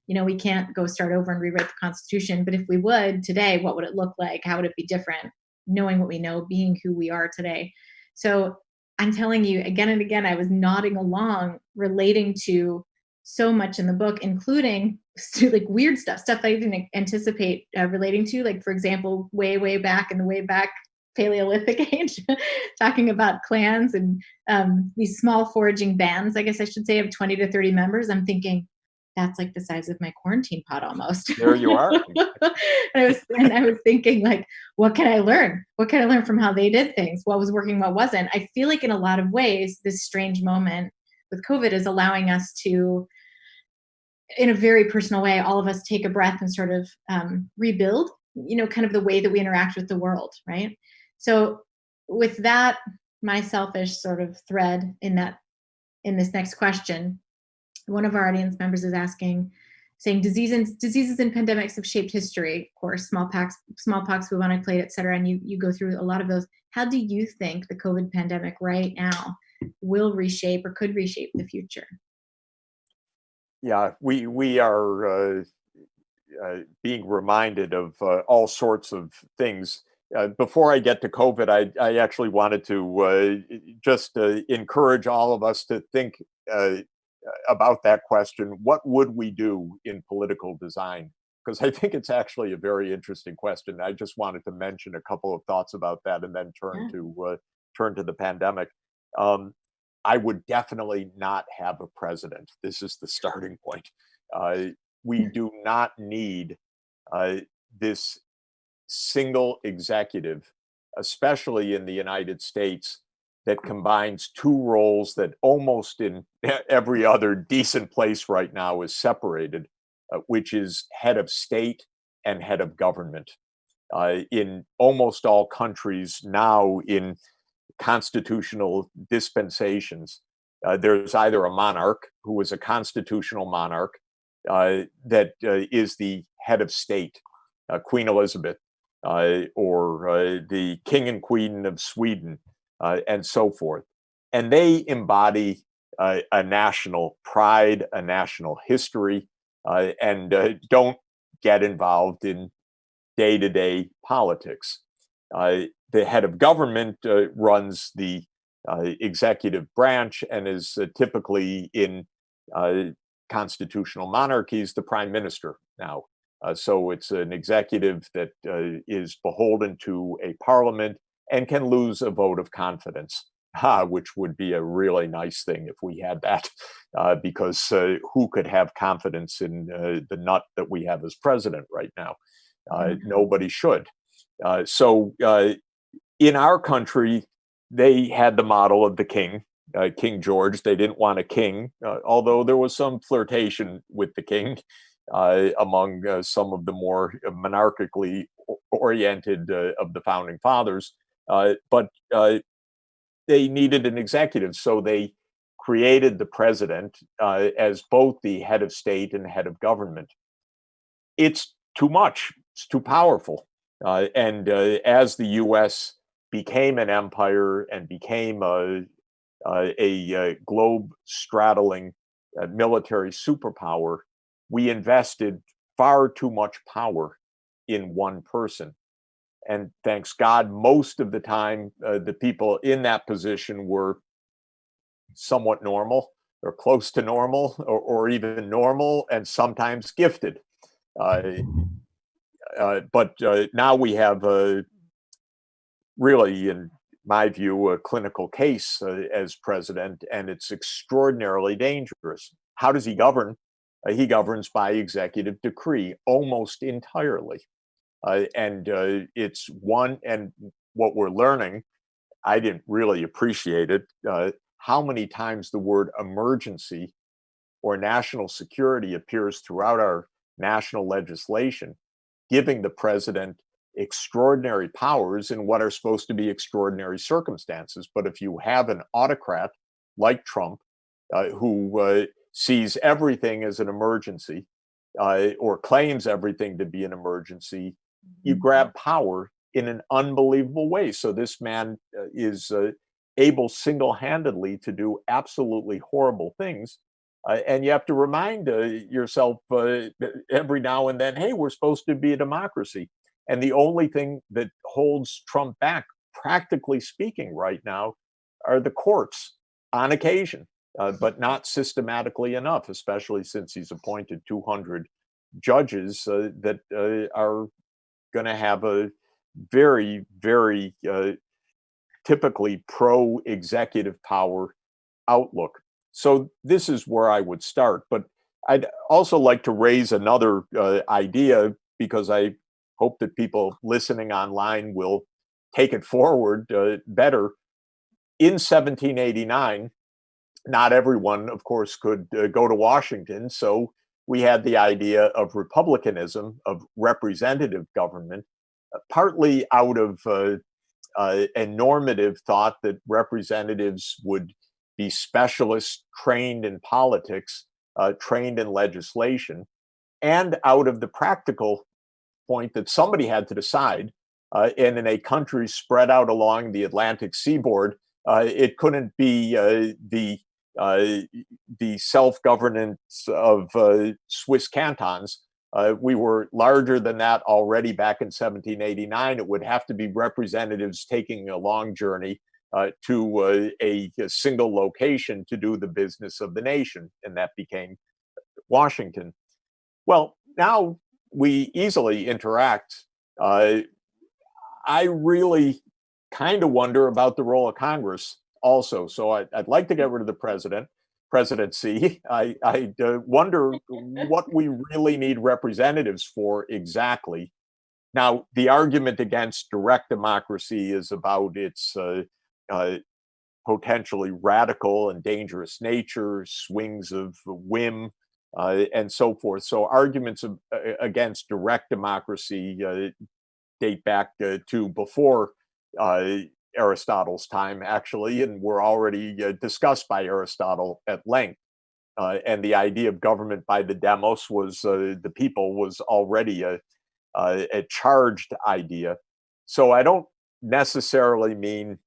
we can't go start over and rewrite the Constitution, but if we would today, what would it look like? How would it be different? Knowing what we know, being who we are today. So I'm telling you again and again, I was nodding along, relating to so much in the book, including like weird stuff I didn't anticipate relating to. Like, for example, way back in the way back Paleolithic age, talking about clans and these small foraging bands, I guess I should say, of 20 to 30 members. I'm thinking, that's like the size of my quarantine pot almost. There you are. and I was thinking, like, what can I learn? What can I learn from how they did things? What was working, what wasn't? I feel like in a lot of ways, this strange moment with COVID is allowing us to, in a very personal way, all of us take a breath and sort of rebuild, kind of the way that we interact with the world, right? So with that, my selfish sort of thread in this next question, one of our audience members is saying diseases and pandemics have shaped history. Of course, smallpox, bubonic plague, et cetera. And you go through a lot of those. How do you think the COVID pandemic right now will reshape or could reshape the future? Yeah, we are being reminded of all sorts of things. Before I get to COVID, I actually wanted to just encourage all of us to think about that question. What would we do in political design? Because I think it's actually a very interesting question. I just wanted to mention a couple of thoughts about that and then turn to the pandemic. I would definitely not have a president. This is the starting point. We do not need this single executive, especially in the United States, that combines two roles that almost in every other decent place right now is separated, which is head of state and head of government. In almost all countries now, in constitutional dispensations, there's either a monarch who is a constitutional monarch that is the head of state, Queen Elizabeth, or the King and Queen of Sweden, and so forth. And they embody a national pride, a national history, and don't get involved in day-to-day politics. The head of government runs the executive branch and is typically in constitutional monarchies the prime minister now. So it's an executive that is beholden to a parliament and can lose a vote of confidence, which would be a really nice thing if we had that, because who could have confidence in the nut that we have as president right now? Nobody should. So in our country, they had the model of the king, King George. They didn't want a king, although there was some flirtation with the king among some of the more monarchically oriented of the founding fathers. But they needed an executive, so they created the president as both the head of state and head of government. It's too much. It's too powerful. And as the U.S. became an empire and became a globe-straddling military superpower, we invested far too much power in one person. And thanks God, most of the time, the people in that position were somewhat normal or close to normal or even normal and sometimes gifted. But now we have really, in my view, a clinical case as president, and it's extraordinarily dangerous. How does he govern? He governs by executive decree almost entirely. And it's one, and what we're learning, I didn't really appreciate it, how many times the word emergency or national security appears throughout our national legislation, giving the president extraordinary powers in what are supposed to be extraordinary circumstances. But if you have an autocrat like Trump, who sees everything as an emergency, or claims everything to be an emergency, you grab power in an unbelievable way. So this man is able single-handedly to do absolutely horrible things. And you have to remind yourself every now and then, hey, we're supposed to be a democracy. And the only thing that holds Trump back, practically speaking, right now, are the courts on occasion, but not systematically enough, especially since he's appointed 200 judges that are going to have a very, very typically pro-executive power outlook. So this is where I would start. But I'd also like to raise another idea, because I hope that people listening online will take it forward better. In 1789, not everyone, of course, could go to Washington. So we had the idea of republicanism, of representative government, partly out of a normative thought that representatives would be specialists trained in politics, trained in legislation, and out of the practical point that somebody had to decide. And in a country spread out along the Atlantic seaboard, it couldn't be the self-governance of Swiss cantons. We were larger than that already back in 1789. It would have to be representatives taking a long journey to a single location to do the business of the nation, and that became Washington. Well, now we easily interact. I really kind of wonder about the role of Congress also. So I'd like to get rid of the presidency. I wonder what we really need representatives for exactly. Now, the argument against direct democracy is about its potentially radical and dangerous nature, swings of whim, and so forth. So arguments against direct democracy date back to before Aristotle's time, actually, and were already discussed by Aristotle at length. And the idea of government by the demos was the people was already a charged idea. So I don't necessarily mean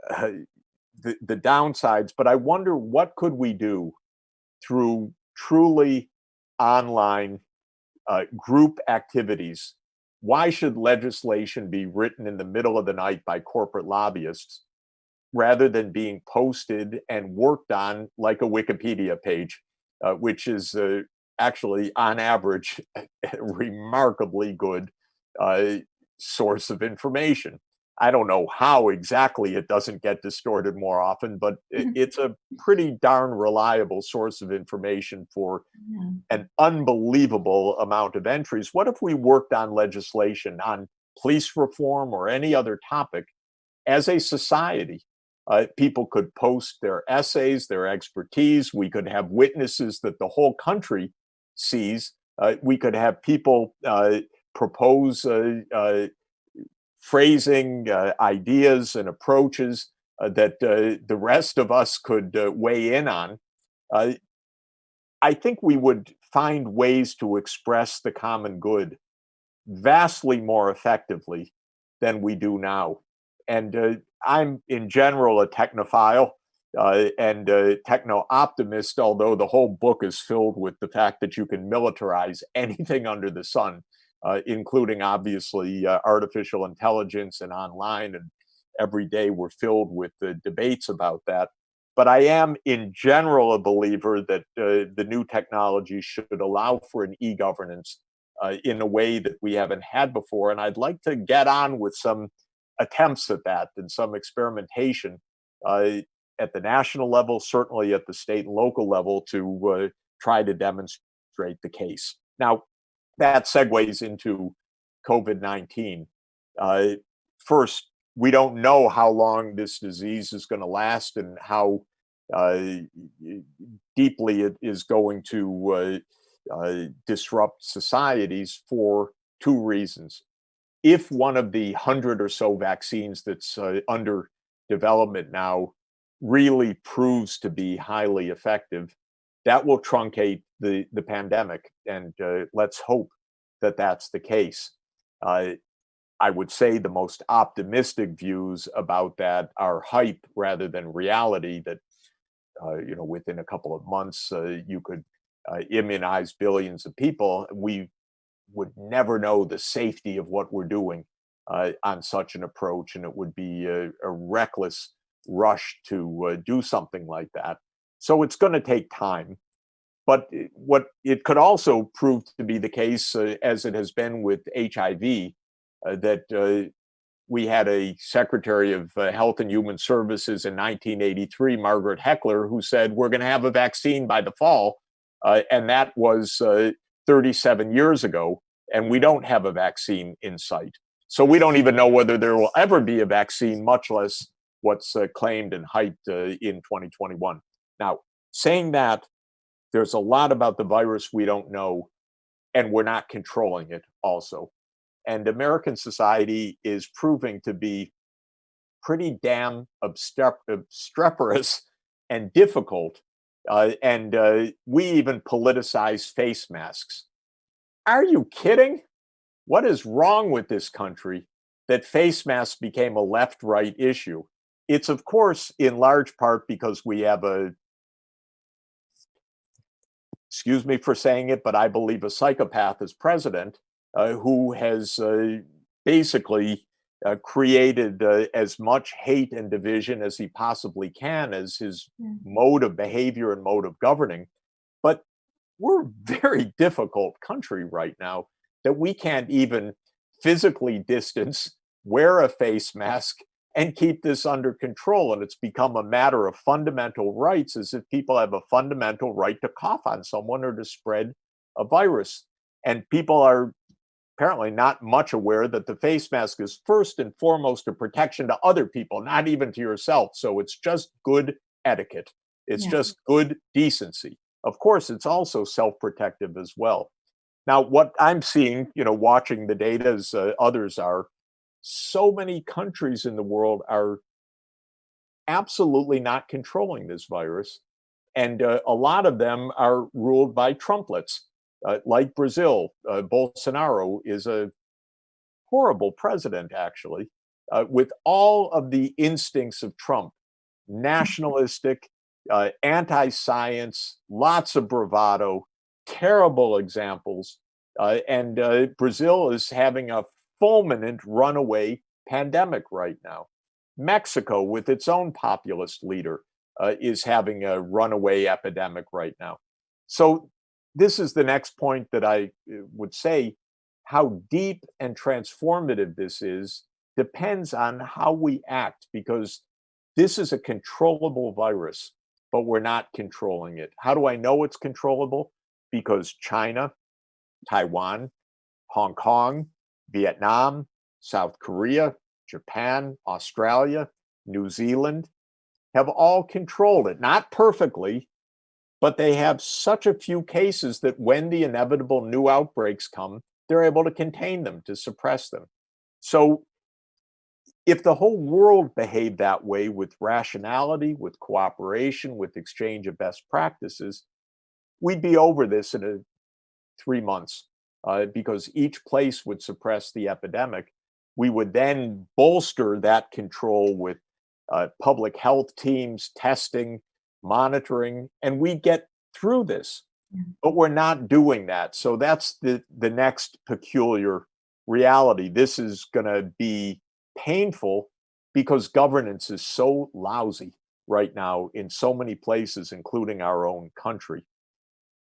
the downsides, but I wonder what could we do through truly online group activities why should legislation be written in the middle of the night by corporate lobbyists rather than being posted and worked on like a Wikipedia page, which is actually, on average, a remarkably good source of information. I don't know how exactly it doesn't get distorted more often, but it's a pretty darn reliable source of information for Yeah. an unbelievable amount of entries. What if we worked on legislation on police reform or any other topic as a society? People could post their essays, their expertise. We could have witnesses that the whole country sees. We could have people propose phrasing, ideas, and approaches that the rest of us could weigh in on. Uh, I think we would find ways to express the common good vastly more effectively than we do now. And I'm, in general, a technophile and a techno optimist, although the whole book is filled with the fact that you can militarize anything under the sun, including, obviously, artificial intelligence and online. And every day we're filled with the debates about that. But I am, in general, a believer that the new technology should allow for an e-governance in a way that we haven't had before. And I'd like to get on with some attempts at that and some experimentation at the national level, certainly at the state and local level, to try to demonstrate the case. Now, that segues into COVID-19. First, we don't know how long this disease is going to last and how uh, deeply it is going to disrupt societies for two reasons. If one of the 100 or so vaccines that's under development now really proves to be highly effective, that will truncate the pandemic. And let's hope that that's the case. I would say the most optimistic views about that are hype rather than reality, that within a couple of months, you could immunize billions of people. We would never know the safety of what we're doing on such an approach, and it would be a reckless rush to do something like that. So it's going to take time. But what it could also prove to be the case, as it has been with HIV, that we had a Secretary of Health and Human Services in 1983, Margaret Heckler, who said, we're going to have a vaccine by the fall. And that was 37 years ago, and we don't have a vaccine in sight. So we don't even know whether there will ever be a vaccine, much less what's claimed and hyped in 2021. Now, saying that, there's a lot about the virus we don't know, and we're not controlling it also. And American society is proving to be pretty damn obstreperous and difficult. And we even politicize face masks. Are you kidding? What is wrong with this country that face masks became a left-right issue? It's, of course, in large part because we have excuse me for saying it, but I believe a psychopath as president who has basically created as much hate and division as he possibly can as his mode of behavior and mode of governing. But we're a very difficult country right now that we can't even physically distance, wear a face mask, and keep this under control. And it's become a matter of fundamental rights, as if people have a fundamental right to cough on someone or to spread a virus. And people are apparently not much aware that the face mask is first and foremost a protection to other people, not even to yourself. So it's just good etiquette. It's just good decency. Of course, it's also self-protective as well. Now, what I'm seeing, watching the data as others are, so many countries in the world are absolutely not controlling this virus. And a lot of them are ruled by Trumplets, like Brazil. Bolsonaro is a horrible president, actually, with all of the instincts of Trump: nationalistic, anti-science, lots of bravado, terrible examples. And Brazil is having a fulminant runaway pandemic right now. Mexico, with its own populist leader, is having a runaway epidemic right now. So, this is the next point that I would say how deep and transformative this is depends on how we act, because this is a controllable virus, but we're not controlling it. How do I know it's controllable? Because China, Taiwan, Hong Kong, Vietnam, South Korea, Japan, Australia, New Zealand have all controlled it. Not perfectly, but they have such a few cases that when the inevitable new outbreaks come, they're able to contain them, to suppress them. So if the whole world behaved that way, with rationality, with cooperation, with exchange of best practices, we'd be over this in 3 months, because each place would suppress the epidemic. We would then bolster that control with public health teams, testing, monitoring, and we get through this. But we're not doing that. So that's the next peculiar reality. This is going to be painful because governance is so lousy right now in so many places, including our own country.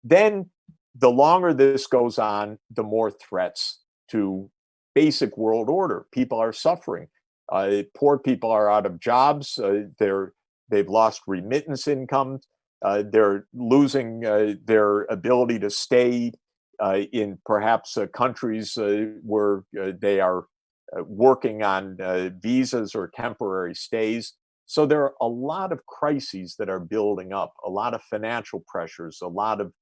Then the longer this goes on, the more threats to basic world order. People are suffering. Poor people are out of jobs. They've lost remittance income. They're losing their ability to stay in perhaps countries where they are working on visas or temporary stays. So there are a lot of crises that are building up, a lot of financial pressures, a lot of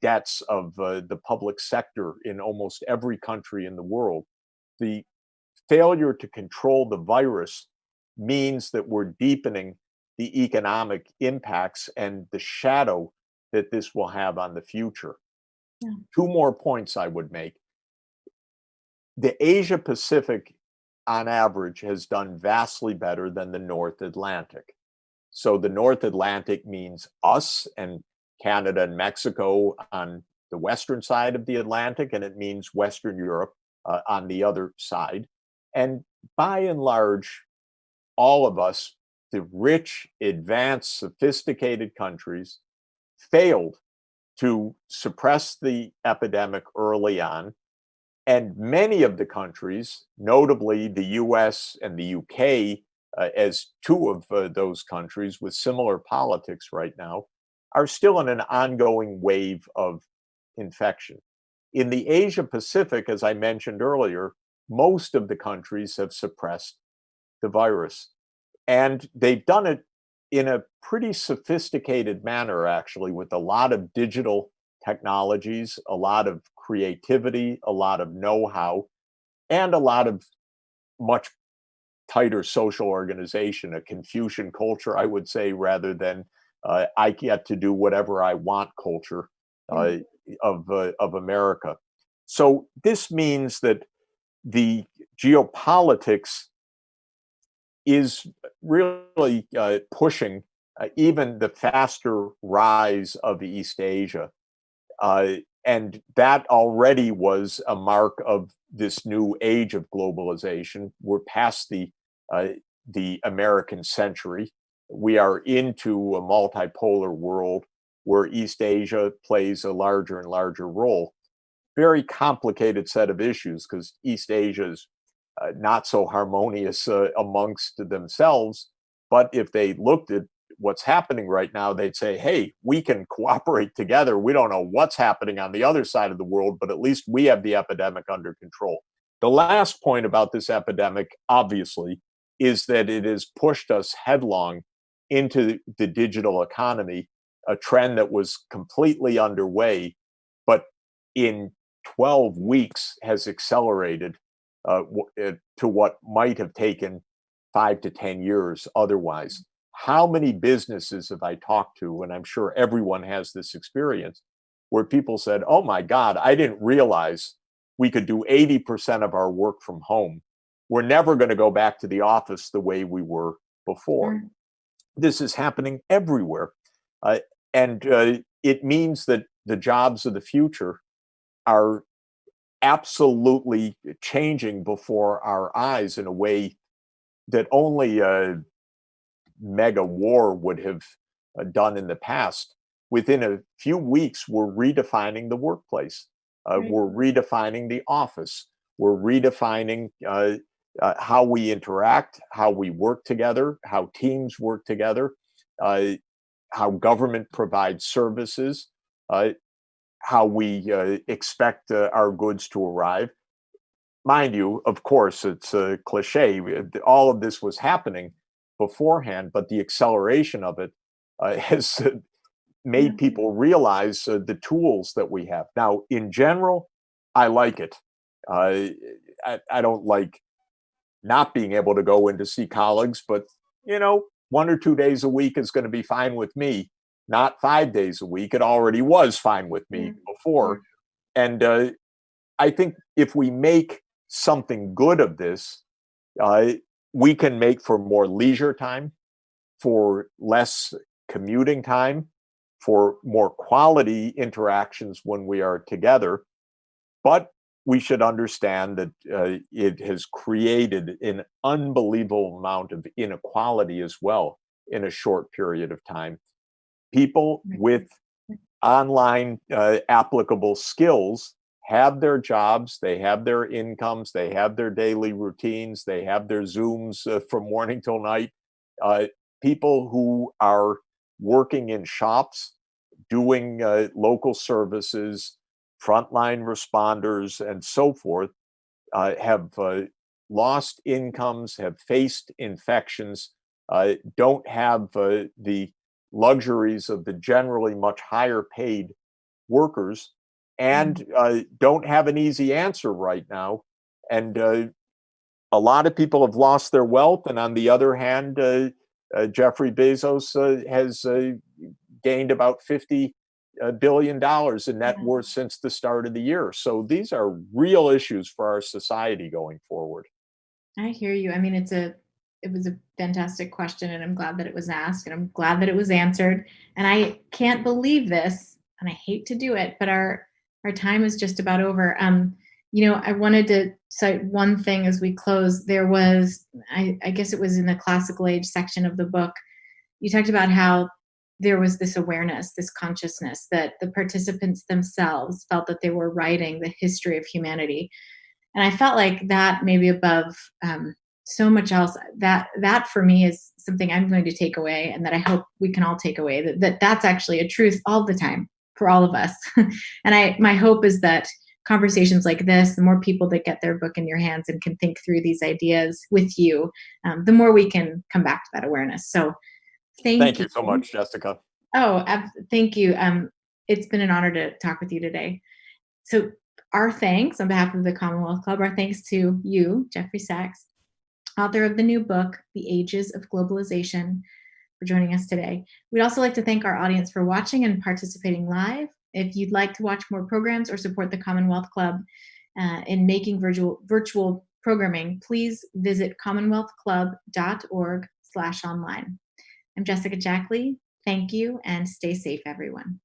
debts of the public sector in almost every country in the world. The failure to control the virus means that we're deepening the economic impacts and the shadow that this will have on the future. Yeah. Two more points I would make. The Asia Pacific, on average, has done vastly better than the North Atlantic. So the North Atlantic means us and Canada and Mexico on the western side of the Atlantic, and it means Western Europe on the other side. And by and large, all of us, the rich, advanced, sophisticated countries, failed to suppress the epidemic early on. And many of the countries, notably the US and the UK, as two of those countries with similar politics right now, are still in an ongoing wave of infection. In the Asia Pacific, as I mentioned earlier, most of the countries have suppressed the virus. And they've done it in a pretty sophisticated manner, actually, with a lot of digital technologies, a lot of creativity, a lot of know how, and a lot of much tighter social organization, a Confucian culture, I would say, rather than I get to do whatever I want culture uh, of America. So this means that the geopolitics is really pushing even the faster rise of East Asia. And that already was a mark of this new age of globalization. We're past the American century. We are into a multipolar world where East Asia plays a larger and larger role. Very complicated set of issues because East Asia is not so harmonious amongst themselves. But if they looked at what's happening right now, they'd say, hey, we can cooperate together. We don't know what's happening on the other side of the world, but at least we have the epidemic under control. The last point about this epidemic, obviously, is that it has pushed us headlong into the digital economy, a trend that was completely underway, but in 12 weeks has accelerated to what might have taken 5 to 10 years otherwise. How many businesses have I talked to, and I'm sure everyone has this experience, where people said, oh my God, I didn't realize we could do 80% of our work from home. We're never going to go back to the office the way we were before. Mm. This is happening everywhere. And it means that the jobs of the future are absolutely changing before our eyes in a way that only a mega war would have done in the past. Within a few weeks, we're redefining the workplace. Right. We're redefining the office. We're redefining how we interact, how we work together, how teams work together, uh, how government provides services, uh, how we expect our goods to arrive. Mind you, of course, it's a cliche. All of this was happening beforehand, but the acceleration of it has Yeah. made people realize the tools that we have. Now, in general, I like it. Uh, I don't like not being able to go in to see colleagues, but 1 or 2 days a week is going to be fine with me. Not 5 days a week. It already was fine with Yeah. me before. And I think if we make something good of this, uh, we can make for more leisure time, for less commuting time, for more quality interactions when we are together. But we should understand that it has created an unbelievable amount of inequality as well in a short period of time. People Right. with online applicable skills have their jobs, they have their incomes, they have their daily routines, they have their Zooms from morning till night. Uh, People who are working in shops, doing local services, frontline responders, and so forth, have lost incomes, have faced infections, don't have the luxuries of the generally much higher paid workers, and don't have an easy answer right now. And a lot of people have lost their wealth. And on the other hand, Jeffrey Bezos has gained about $50 billion in net Yeah. worth since the start of the year. So these are real issues for our society going forward. I hear you. I mean, it was a fantastic question, and I'm glad that it was asked, and I'm glad that it was answered. And I can't believe this, and I hate to do it, but our time is just about over. I wanted to cite one thing as we close. There was, I guess it was in the classical age section of the book. You talked about how there was this awareness, this consciousness that the participants themselves felt that they were writing the history of humanity, and I felt like that maybe above so much else, that for me is something I'm going to take away, and that I hope we can all take away, that's actually a truth all the time for all of us. And my hope is that conversations like this, the more people that get their book in your hands and can think through these ideas with you, the more we can come back to that awareness. So Thank thank you you. so much, Jessica. Oh, thank you. It's been an honor to talk with you today. So our thanks on behalf of the Commonwealth Club, our thanks to you, Jeffrey Sachs, author of the new book, The Ages of Globalization, for joining us today. We'd also like to thank our audience for watching and participating live. If you'd like to watch more programs or support the Commonwealth Club in making virtual programming, please visit commonwealthclub.org/online. I'm Jessica Jackley. Thank you, and stay safe, everyone.